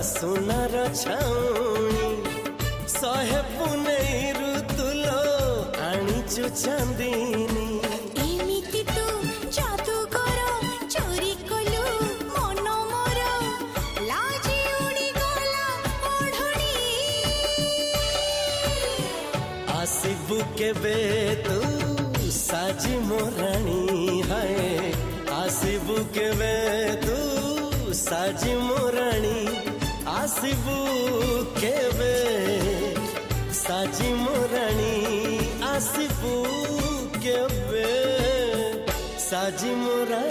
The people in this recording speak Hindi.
सुनार छाउणी सहे पुनई ऋतुलो आनीचु चांदीनी एमिति तू जादू करो चोरी कलु मन मोर लाजी उड़ी गला ओढ़णी आसिबु केबे तू साजी मोराणी है आसिबु केबे तू साजी मोराणी आसिबु केबे साजी मोराणी आसिबु केबे साजी मोराणी।